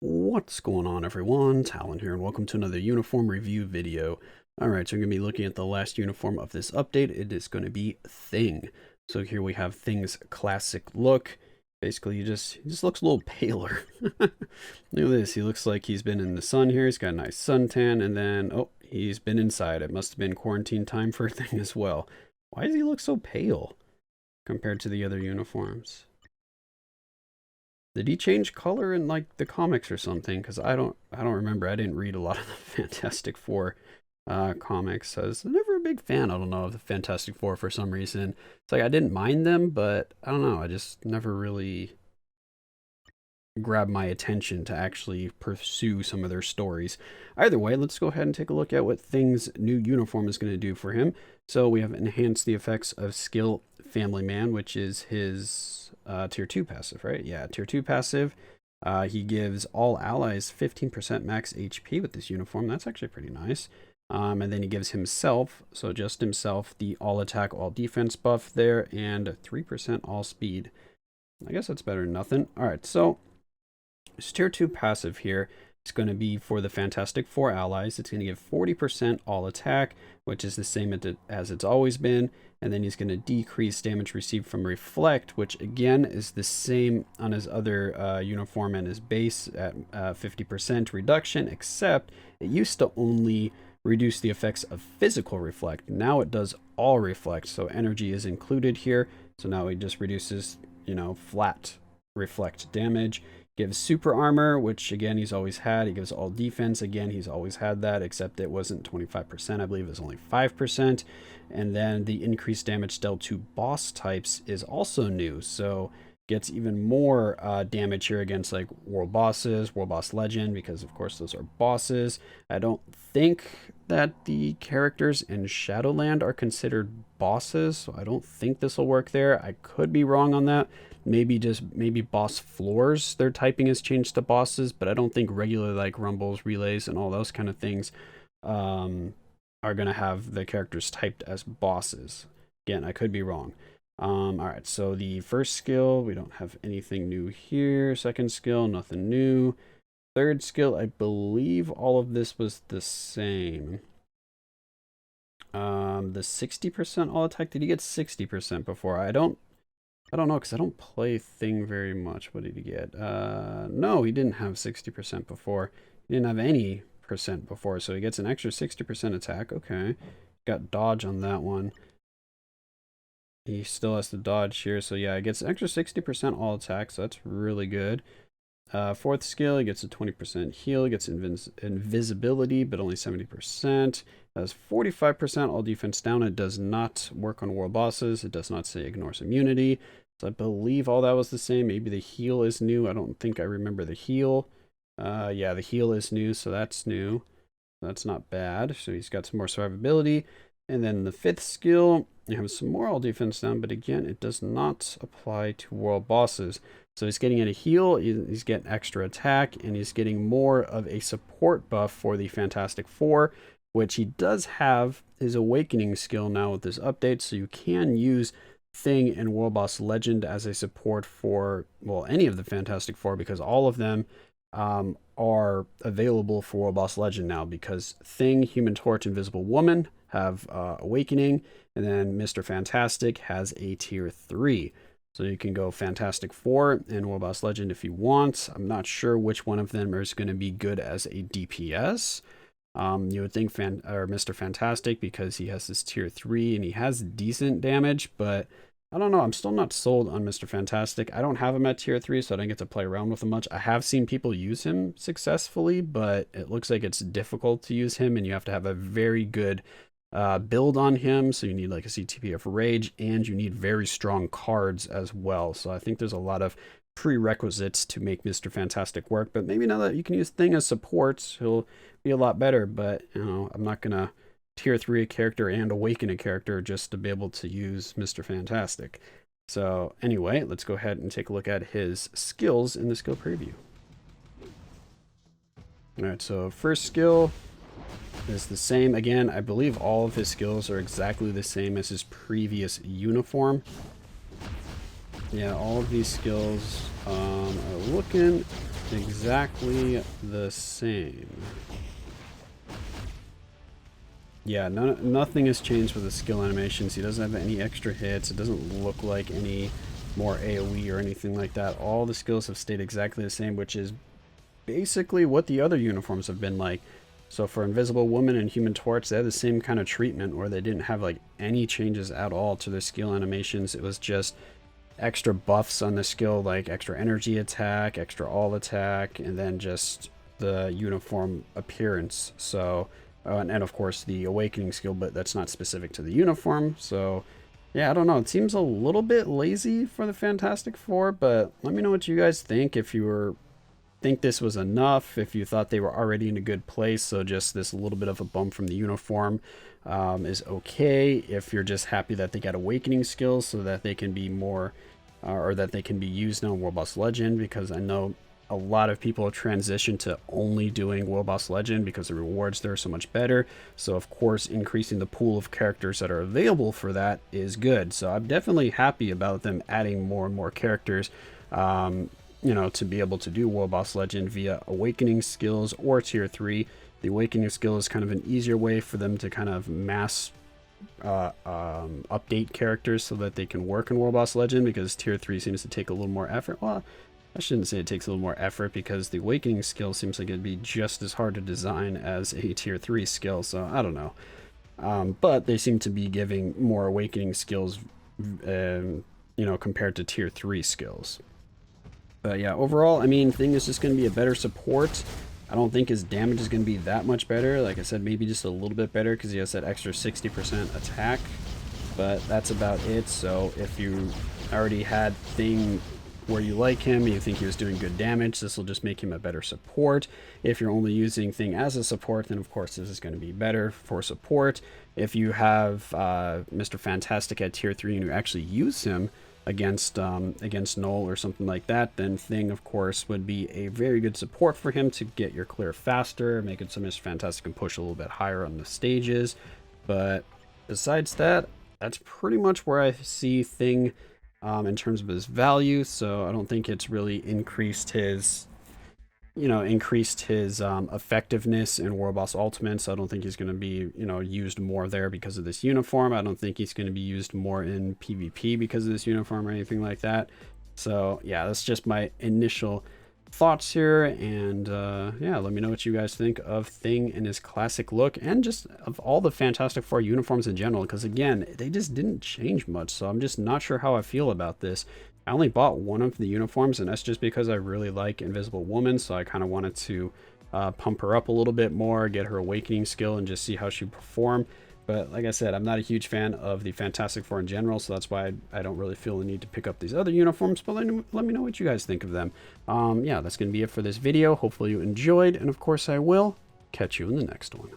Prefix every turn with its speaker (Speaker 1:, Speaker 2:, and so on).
Speaker 1: What's going on, everyone? Talen here, and welcome to another uniform review video. Alright, so I'm going to be looking at the last uniform of this update. It is going to be Thing. So here we have Thing's classic look. Basically, he just looks a little paler. Look at this. He looks like he's been in the sun here. He's got a nice suntan, and then, oh, he's been inside. It must have been quarantine time for Thing as well. Why does he look so pale compared to the other uniforms? Did he change color in like the comics or something? Because I don't remember. I didn't read a lot of the Fantastic Four comics. I was never a big fan. I don't know, of the Fantastic Four for some reason. It's like I didn't mind them, but I don't know. I just never really grabbed my attention to actually pursue some of their stories. Either way, let's go ahead and take a look at what Thing's new uniform is going to do for him. So we have enhanced the effects of Skill Family Man, which is his tier 2 passive, right? Yeah, tier 2 passive. He gives all allies 15% max HP with this uniform. That's actually pretty nice. And then he gives himself, so just himself, the all attack, all defense buff there, and 3% all speed. I guess that's better than nothing. All right, so this tier 2 passive here is going to be for the Fantastic Four allies. It's going to give 40% all attack, which is the same as it's always been. And then he's going to decrease damage received from Reflect, which again is the same on his other uniform and his base at 50% reduction, except it used to only reduce the effects of physical Reflect. Now it does all Reflect, so energy is included here. So now it just reduces, flat Reflect damage. Gives super armor, which again he's always had. He gives all defense, again he's always had that, except it wasn't 25%, I believe it was only 5%. And then the increased damage dealt to boss types is also new, so gets even more damage here against like world bosses, world boss legend, because of course those are bosses. I don't think that the characters in Shadowland are considered bosses, so I don't think this will work there. I could be wrong on that. Maybe boss floors, their typing has changed to bosses, but I don't think regular like rumbles, relays, and all those kind of things are going to have the characters typed as bosses. Again, I could be wrong. All right, so the first skill, we don't have anything new here. Second skill, nothing new. Third skill, I believe all of this was the same. The 60% all attack, did he get 60% before? I don't know, because I don't play Thing very much. What did he get? No, he didn't have 60% before. He didn't have any percent before, so he gets an extra 60% attack. Okay. Got dodge on that one. He still has to dodge here, so yeah, he gets an extra 60% all attack, so that's really good. Fourth skill, he gets a 20% heal, he gets invisibility, but only 70%. Has 45% all defense down. It does not work on world bosses. It does not say ignores immunity. So I believe all that was the same. Maybe the heal is new. I don't think I remember the heal. Yeah, the heal is new, so that's new. That's not bad. So he's got some more survivability. And then the fifth skill, you have some more all defense down, but again, it does not apply to world bosses. So he's getting a heal, he's getting extra attack, and he's getting more of a support buff for the Fantastic Four, which he does have his Awakening skill now with this update, so you can use Thing and World Boss Legend as a support for, well, any of the Fantastic Four, because all of them are available for World Boss Legend now, because Thing, Human Torch, Invisible Woman have Awakening, and then Mr. Fantastic has a tier 3. So you can go Fantastic Four and World Boss Legend if you want. I'm not sure which one of them is going to be good as a DPS. You would think Mr. Fantastic, because he has this tier 3 and he has decent damage, but I don't know. I'm still not sold on Mr. Fantastic. I don't have him at tier 3, so I don't get to play around with him much. I have seen people use him successfully, but it looks like it's difficult to use him, and you have to have a very good build on him. So you need like a CTP of Rage, and you need very strong cards as well. So I think there's a lot of prerequisites to make Mr. Fantastic work, but maybe now that you can use Thing as support, he'll be a lot better. But I'm not gonna tier 3 a character and awaken a character just to be able to use Mr. Fantastic. So anyway, let's go ahead and take a look at his skills in the skill preview. All right, so first skill is the same. Again, I believe all of his skills are exactly the same as his previous uniform. Yeah, all of these skills are looking exactly the same. Yeah, nothing has changed with the skill animations. He doesn't have any extra hits. It doesn't look like any more AoE or anything like that. All the skills have stayed exactly the same, which is basically what the other uniforms have been like. So for Invisible Woman and Human Torch, they had the same kind of treatment where they didn't have like any changes at all to their skill animations. It was just extra buffs on the skill, like extra energy attack, extra all attack, and then just the uniform appearance. So and of course the awakening skill, but that's not specific to the uniform. So yeah, I don't know, it seems a little bit lazy for the Fantastic Four, but let me know what you guys think. If you think this was enough, if you thought they were already in a good place, so just this little bit of a bump from the uniform is okay. If you're just happy that they got awakening skills so that they can be more or that they can be used on World Boss Legend, because I know a lot of people have transitioned to only doing World Boss Legend because the rewards there are so much better. So of course increasing the pool of characters that are available for that is good. So I'm definitely happy about them adding more and more characters, you know, to be able to do World Boss Legend via awakening skills or tier 3. The awakening skill is kind of an easier way for them to kind of mass update characters so that they can work in World Boss Legend, because tier 3 seems to take a little more effort. Well, I shouldn't say it takes a little more effort, because the awakening skill seems like it'd be just as hard to design as a tier 3 skill, so I don't know. But they seem to be giving more awakening skills, you know, compared to tier 3 skills. But yeah, overall, I mean, Thing is just going to be a better support. I don't think his damage is going to be that much better. Like I said, maybe just a little bit better because he has that extra 60% attack. But that's about it. So if you already had Thing where you like him, you think he was doing good damage, this will just make him a better support. If you're only using Thing as a support, then of course this is going to be better for support. If you have Mr. Fantastic at tier 3 and you actually use him against Null or something like that, then Thing of course would be a very good support for him to get your clear faster, make it so Mr. Fantastic can push a little bit higher on the stages. But besides that, that's pretty much where I see Thing in terms of his value. So I don't think it's really increased his effectiveness in World Boss Ultimate. So I don't think he's going to be, used more there because of this uniform. I don't think he's going to be used more in PvP because of this uniform or anything like that. So yeah, that's just my initial thoughts here. And yeah, let me know what you guys think of Thing in his classic look, and just of all the Fantastic Four uniforms in general, because again, they just didn't change much. So I'm just not sure how I feel about this. I only bought one of the uniforms, and that's just because I really like Invisible Woman, so I kind of wanted to pump her up a little bit more, get her awakening skill, and just see how she perform. But like I said, I'm not a huge fan of the Fantastic Four in general, so that's why I don't really feel the need to pick up these other uniforms. But let me know what you guys think of them. Yeah, that's going to be it for this video. Hopefully you enjoyed, and of course I will catch you in the next one.